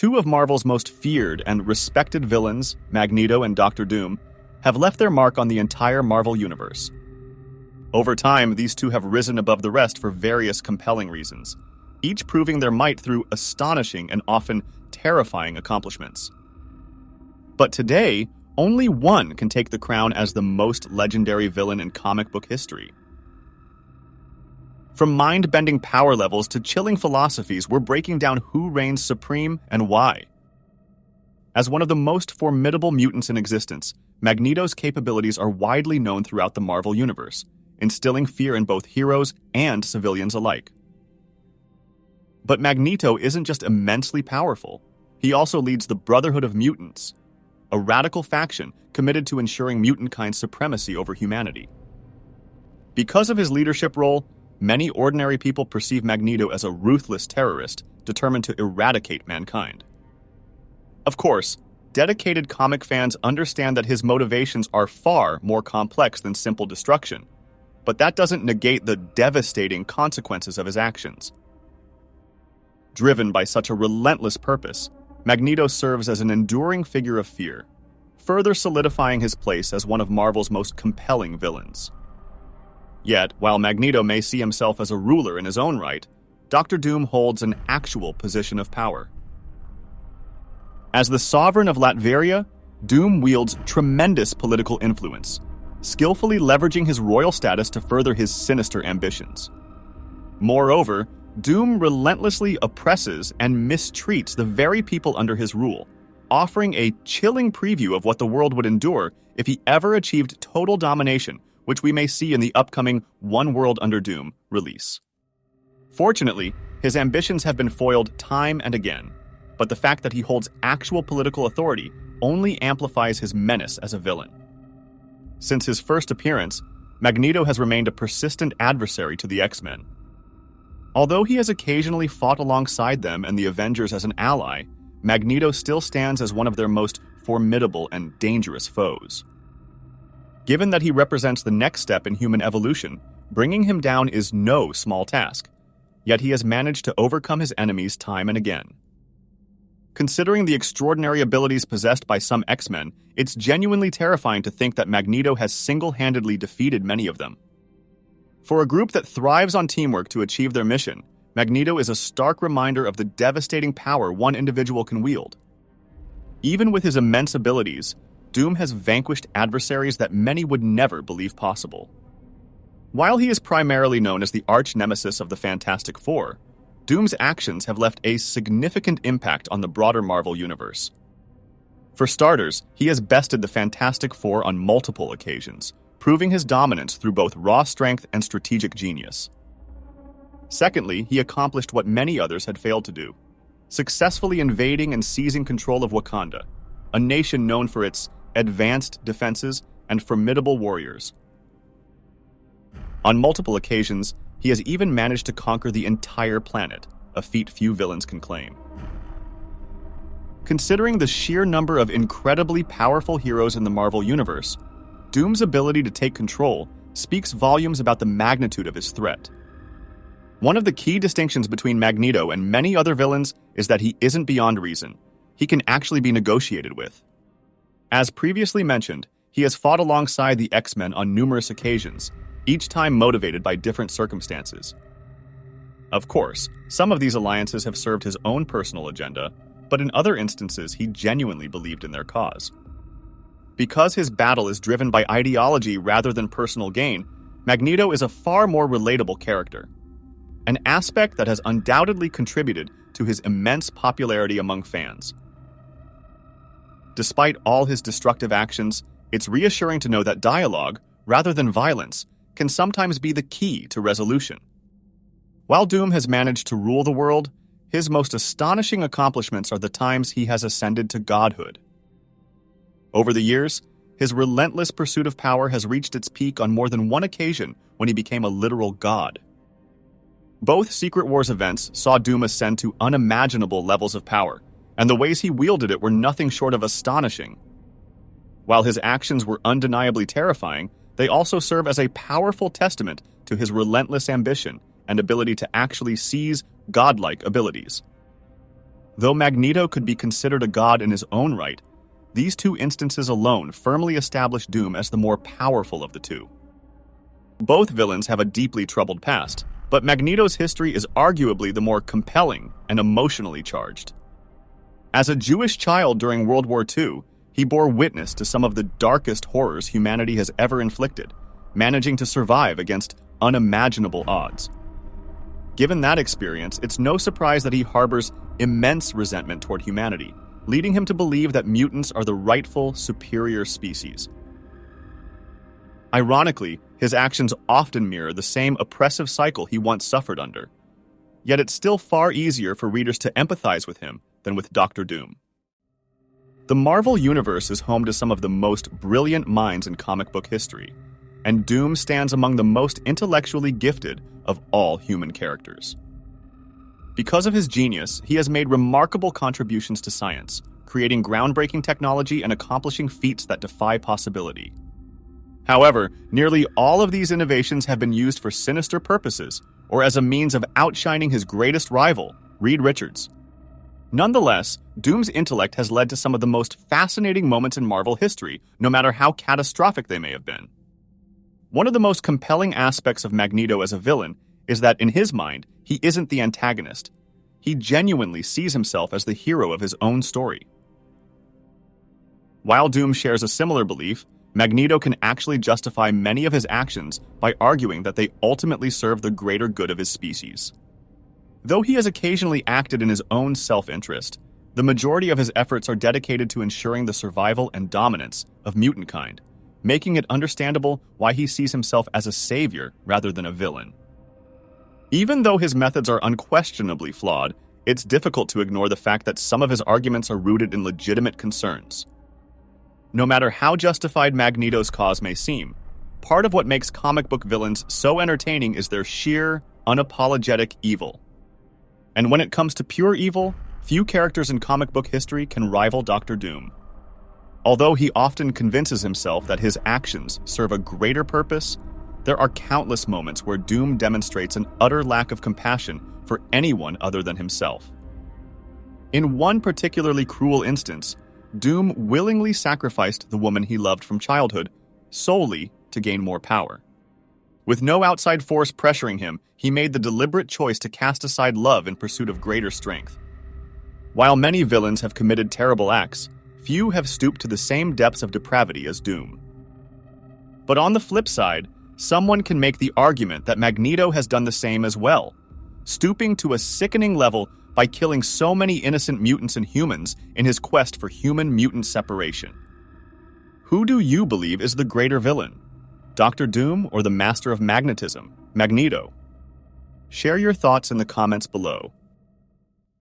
Two of Marvel's most feared and respected villains, Magneto and Doctor Doom, have left their mark on the entire Marvel universe. Over time, these two have risen above the rest for various compelling reasons, each proving their might through astonishing and often terrifying accomplishments. But today, only one can take the crown as the most legendary villain in comic book history. From mind-bending power levels to chilling philosophies, we're breaking down who reigns supreme and why. As one of the most formidable mutants in existence, Magneto's capabilities are widely known throughout the Marvel universe, instilling fear in both heroes and civilians alike. But Magneto isn't just immensely powerful. He also leads the Brotherhood of Mutants, a radical faction committed to ensuring mutant-kind supremacy over humanity. Because of his leadership role, many ordinary people perceive Magneto as a ruthless terrorist determined to eradicate mankind. Of course, dedicated comic fans understand that his motivations are far more complex than simple destruction, but that doesn't negate the devastating consequences of his actions. Driven by such a relentless purpose, Magneto serves as an enduring figure of fear, further solidifying his place as one of Marvel's most compelling villains. Yet, while Magneto may see himself as a ruler in his own right, Doctor Doom holds an actual position of power. As the sovereign of Latveria, Doom wields tremendous political influence, skillfully leveraging his royal status to further his sinister ambitions. Moreover, Doom relentlessly oppresses and mistreats the very people under his rule, offering a chilling preview of what the world would endure if he ever achieved total domination, which we may see in the upcoming One World Under Doom release. Fortunately, his ambitions have been foiled time and again, but the fact that he holds actual political authority only amplifies his menace as a villain. Since his first appearance, Magneto has remained a persistent adversary to the X-Men. Although he has occasionally fought alongside them and the Avengers as an ally, Magneto still stands as one of their most formidable and dangerous foes. Given that he represents the next step in human evolution, bringing him down is no small task, yet he has managed to overcome his enemies time and again. Considering the extraordinary abilities possessed by some X-Men, it's genuinely terrifying to think that Magneto has single-handedly defeated many of them. For a group that thrives on teamwork to achieve their mission, Magneto is a stark reminder of the devastating power one individual can wield. Even with his immense abilities, Doom has vanquished adversaries that many would never believe possible. While he is primarily known as the arch-nemesis of the Fantastic Four, Doom's actions have left a significant impact on the broader Marvel universe. For starters, he has bested the Fantastic Four on multiple occasions, proving his dominance through both raw strength and strategic genius. Secondly, he accomplished what many others had failed to do, successfully invading and seizing control of Wakanda, a nation known for its advanced defenses and formidable warriors. On multiple occasions, he has even managed to conquer the entire planet, a feat few villains can claim. Considering the sheer number of incredibly powerful heroes in the Marvel Universe, Doom's ability to take control speaks volumes about the magnitude of his threat. One of the key distinctions between Magneto and many other villains is that he isn't beyond reason. He can actually be negotiated with. As previously mentioned, he has fought alongside the X-Men on numerous occasions, each time motivated by different circumstances. Of course, some of these alliances have served his own personal agenda, but in other instances he genuinely believed in their cause. Because his battle is driven by ideology rather than personal gain, Magneto is a far more relatable character, an aspect that has undoubtedly contributed to his immense popularity among fans. Despite all his destructive actions, it's reassuring to know that dialogue, rather than violence, can sometimes be the key to resolution. While Doom has managed to rule the world, his most astonishing accomplishments are the times he has ascended to godhood. Over the years, his relentless pursuit of power has reached its peak on more than one occasion when he became a literal god. Both Secret Wars events saw Doom ascend to unimaginable levels of power, and the ways he wielded it were nothing short of astonishing. While his actions were undeniably terrifying, they also serve as a powerful testament to his relentless ambition and ability to actually seize godlike abilities. Though Magneto could be considered a god in his own right, these two instances alone firmly establish Doom as the more powerful of the two. Both villains have a deeply troubled past, but Magneto's history is arguably the more compelling and emotionally charged. As a Jewish child during World War II, he bore witness to some of the darkest horrors humanity has ever inflicted, managing to survive against unimaginable odds. Given that experience, it's no surprise that he harbors immense resentment toward humanity, leading him to believe that mutants are the rightful, superior species. Ironically, his actions often mirror the same oppressive cycle he once suffered under. Yet it's still far easier for readers to empathize with him than with Doctor Doom. The Marvel Universe is home to some of the most brilliant minds in comic book history, and Doom stands among the most intellectually gifted of all human characters. Because of his genius, he has made remarkable contributions to science, creating groundbreaking technology and accomplishing feats that defy possibility. However, nearly all of these innovations have been used for sinister purposes or as a means of outshining his greatest rival, Reed Richards. Nonetheless, Doom's intellect has led to some of the most fascinating moments in Marvel history, no matter how catastrophic they may have been. One of the most compelling aspects of Magneto as a villain is that, in his mind, he isn't the antagonist. He genuinely sees himself as the hero of his own story. While Doom shares a similar belief, Magneto can actually justify many of his actions by arguing that they ultimately serve the greater good of his species. Though he has occasionally acted in his own self-interest, the majority of his efforts are dedicated to ensuring the survival and dominance of mutant kind, making it understandable why he sees himself as a savior rather than a villain. Even though his methods are unquestionably flawed, it's difficult to ignore the fact that some of his arguments are rooted in legitimate concerns. No matter how justified Magneto's cause may seem, part of what makes comic book villains so entertaining is their sheer, unapologetic evil. And when it comes to pure evil, few characters in comic book history can rival Doctor Doom. Although he often convinces himself that his actions serve a greater purpose, there are countless moments where Doom demonstrates an utter lack of compassion for anyone other than himself. In one particularly cruel instance, Doom willingly sacrificed the woman he loved from childhood solely to gain more power. With no outside force pressuring him, he made the deliberate choice to cast aside love in pursuit of greater strength. While many villains have committed terrible acts, few have stooped to the same depths of depravity as Doom. But on the flip side, someone can make the argument that Magneto has done the same as well, stooping to a sickening level by killing so many innocent mutants and humans in his quest for human-mutant separation. Who do you believe is the greater villain? Doctor Doom or the Master of Magnetism, Magneto? Share your thoughts in the comments below.